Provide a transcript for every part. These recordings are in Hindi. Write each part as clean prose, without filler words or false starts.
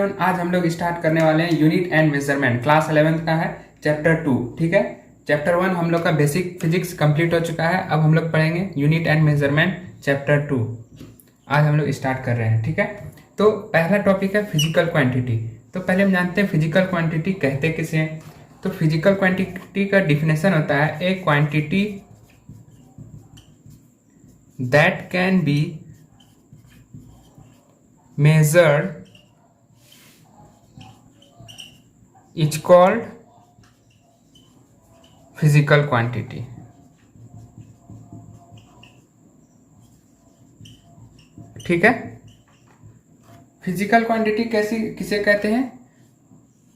एवरीवन, आज हम लोग स्टार्ट करने वाले हैं unit and measurement. Class 11th का है, चैप्टर 2। ठीक है, चैप्टर 1 हम लोग का बेसिक फिजिक्स कंप्लीट हो चुका है। अब हम लोग पढ़ेंगे यूनिट एंड मेजरमेंट चैप्टर 2। आज हम लोग स्टार्ट कर रहे हैं। ठीक है, तो पहला टॉपिक है फिजिकल क्वांटिटी। तो पहले हम जानते हैं फिजिकल क्वांटिटी कहते किसे हैं। तो फिजिकल क्वांटिटी का डिफिनेशन होता है ए quantity that can be measured is called physical quantity। ठीक है, फिजिकल क्वांटिटी किसे कहते हैं?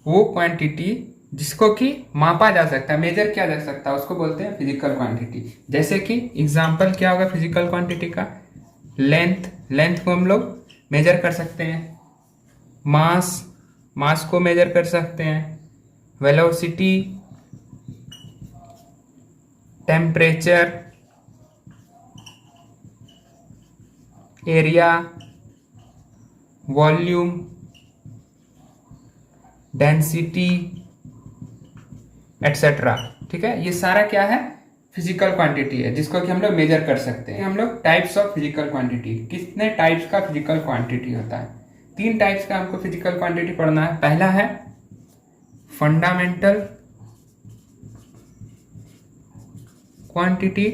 वो क्वांटिटी जिसको कि मापा जा सकता है, मेजर किया जा सकता है, उसको बोलते हैं फिजिकल क्वांटिटी। जैसे कि एग्जांपल क्या होगा फिजिकल क्वांटिटी का? लेंथ को हम लोग मेजर कर सकते हैं, मास को मेजर कर सकते हैं, velocity, temperature, area, volume, density etcetera. ठीक है, ये सारा क्या है? फिजिकल क्वांटिटी है जिसको कि हम लोग मेजर कर सकते हैं। हम लोग टाइप्स ऑफ फिजिकल क्वांटिटी, कितने टाइप्स का फिजिकल क्वांटिटी होता है? 3 टाइप्स का हमको फिजिकल क्वांटिटी पढ़ना है। पहला है फंडामेंटल क्वांटिटी,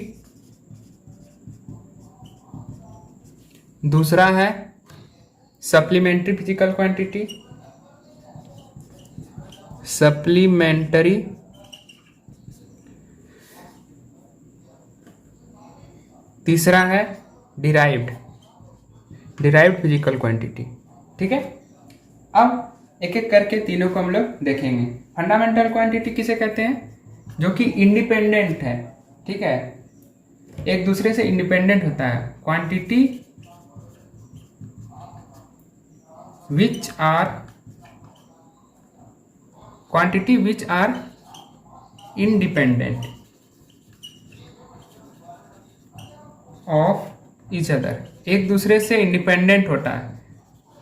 दूसरा है सप्लीमेंट्री फिजिकल क्वांटिटी, सप्लीमेंटरी, तीसरा है डिराइव्ड फिजिकल क्वांटिटी। ठीक है, अब एक एक करके तीनों को हम लोग देखेंगे। फंडामेंटल क्वांटिटी किसे कहते हैं? जो कि इंडिपेंडेंट है। ठीक है, एक दूसरे से इंडिपेंडेंट होता है। Quantity which are independent of each other, एक दूसरे से इंडिपेंडेंट होता है।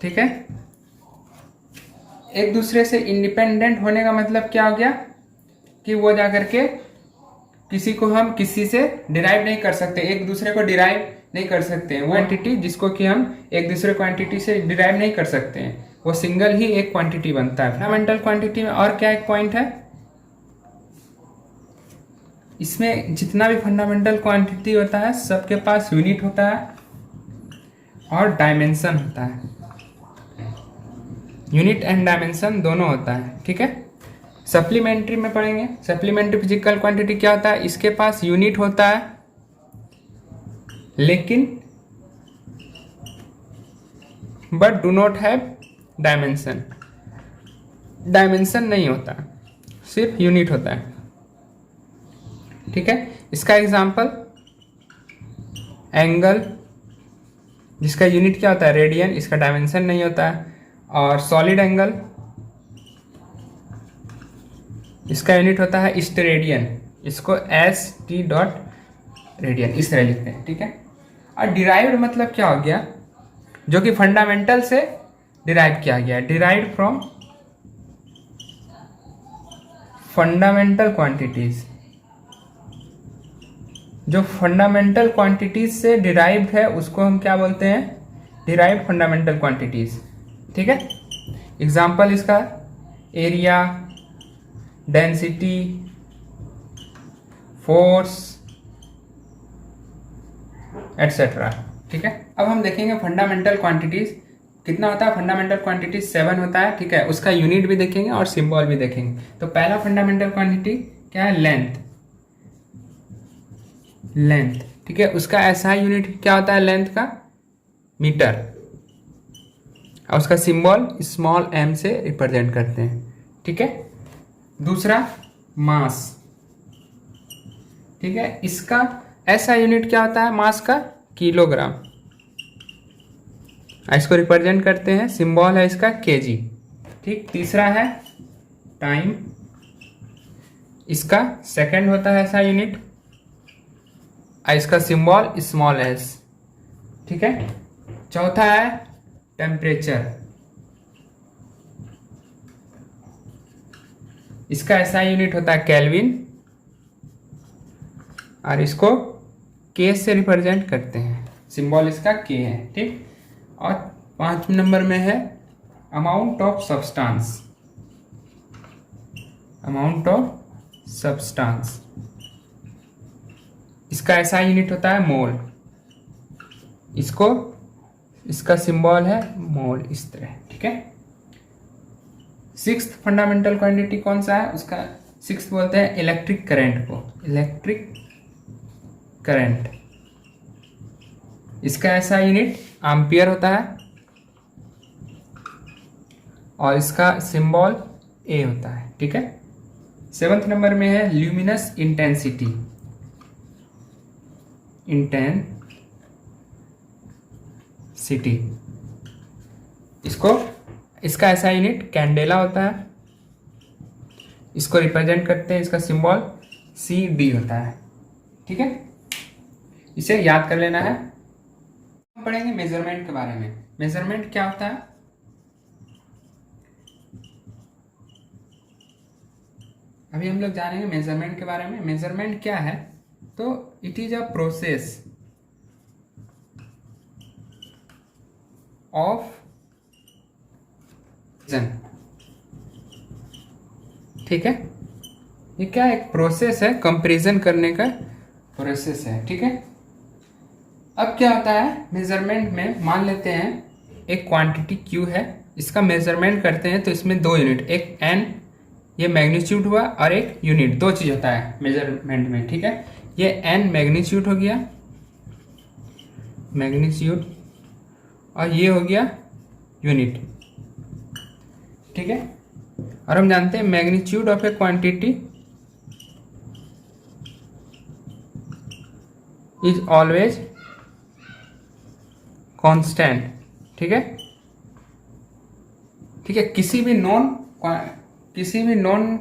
ठीक है, एक दूसरे से इंडिपेंडेंट होने का मतलब क्या हो गया कि वो जाकर के किसी को हम किसी से डिराइव नहीं कर सकते, एक दूसरे को डिराइव नहीं कर सकते हैं। वो क्वांटिटी जिसको कि हम एक दूसरे क्वांटिटी से डिराइव नहीं कर सकते हैं, वो सिंगल ही एक क्वांटिटी बनता है। फंडामेंटल क्वांटिटी में और क्या एक पॉइंट है, इसमें जितना भी फंडामेंटल क्वांटिटी होता है सबके पास यूनिट होता है और डायमेंशन होता है। यूनिट एंड डायमेंशन दोनों होता है। ठीक है, सप्लीमेंट्री में पढ़ेंगे। सप्लीमेंट्री फिजिकल क्वांटिटी क्या होता है? इसके पास यूनिट होता है लेकिन but do not have dimension. Dimension नहीं होता, सिर्फ यूनिट होता है। ठीक है, इसका एग्जांपल एंगल, जिसका यूनिट क्या होता है? रेडियन, इसका डायमेंशन नहीं होता है। और सॉलिड एंगल, इसका यूनिट होता है स्टेरेडियन, इसको ST डॉट रेडियन इस तरह लिखते हैं। ठीक है, और डिराइव्ड मतलब क्या हो गया? जो कि फंडामेंटल से डिराइव किया गया, डिराइव्ड फ्रॉम फंडामेंटल क्वांटिटीज। जो फंडामेंटल क्वांटिटीज से डिराइव्ड है उसको हम क्या बोलते हैं? Derived fundamental quantities. ठीक है, एग्जांपल इसका एरिया, डेंसिटी, फोर्स एटसेट्रा। ठीक है, अब हम देखेंगे फंडामेंटल क्वांटिटीज कितना होता है। फंडामेंटल क्वांटिटीज 7 होता है। ठीक है, उसका यूनिट भी देखेंगे और सिंबल भी देखेंगे। तो पहला फंडामेंटल क्वांटिटी क्या है? लेंथ। ठीक है, उसका ऐसा यूनिट क्या होता है लेंथ का? मीटर, और उसका सिंबल स्मॉल m से रिप्रेजेंट करते हैं। ठीक है, दूसरा मास। ठीक है, इसका ऐसा यूनिट क्या होता है मास का? किलोग्राम, इसको रिप्रेजेंट करते हैं, सिंबल है इसका kg। ठीक, तीसरा है टाइम, इसका सेकंड होता है ऐसा यूनिट, इसका सिंबल स्मॉल s। ठीक है, चौथा है टेम्परेचर, इसका ऐसा यूनिट होता है केल्विन, और इसको के से रिप्रेजेंट करते हैं, सिंबल इसका के है, ठीक। और 5 नंबर में है amount of substance, amount of substance, इसका ऐसा यूनिट होता है मोल, इसको इसका सिंबल है मोल, इस तरह, ठीक है। 6th फंडामेंटल क्वांटिटी कौन सा है, उसका 6th बोलते हैं इलेक्ट्रिक करंट को, इलेक्ट्रिक करंट, इसका ऐसा यूनिट एम्पियर होता है, और इसका सिंबल ए होता है, ठीक है। 7th नंबर में है ल्यूमिनस इंटेंसिटी, इंटेंसिटी, इसको इसका ऐसा यूनिट कैंडेला होता है, इसको रिप्रेजेंट करते हैं, इसका सिंबल सी डी होता है, ठीक है। इसे याद कर लेना है। हम पढ़ेंगे मेजरमेंट के बारे में। मेजरमेंट क्या होता है, अभी हम लोग जानेंगे मेजरमेंट के बारे में। मेजरमेंट क्या है, तो it is a process of, ठीक है, ये क्या एक प्रोसेस है, कंपैरिजन करने का प्रोसेस है, ठीक है। अब क्या होता है मेजरमेंट में, मान लेते हैं एक क्वांटिटी क्यू है, इसका मेजरमेंट करते हैं तो इसमें 2 यूनिट, एक एन, ये मैग्नीट्यूड हुआ, और एक यूनिट, 2 चीज होता है मेजरमेंट में, ठीक है। ये एन मैग्नीट्यूड हो गया, मैग्नीट्यूड, और ये हो गया यूनिट, ठीक है। और हम जानते हैं magnitude of A quantity is always constant, ठीक है, ठीक है। किसी भी नॉन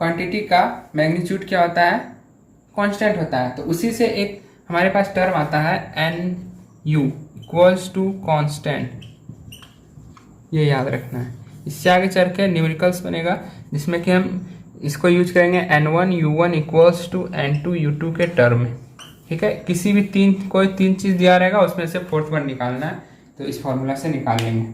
क्वांटिटी का मैग्नीट्यूड क्या होता है, कांस्टेंट होता है। तो उसी से एक हमारे पास टर्म आता है N U equals to constant, ये याद रखना है। इससे आगे चल के न्यूमेरिकल्स बनेगा, जिसमें कि हम इसको यूज करेंगे n1 u1 equals to n2 u2 के टर्म में, ठीक है। किसी भी कोई तीन चीज दिया रहेगा, उसमें से 4th वन निकालना है, तो इस फॉर्मूला से निकाल लेंगे।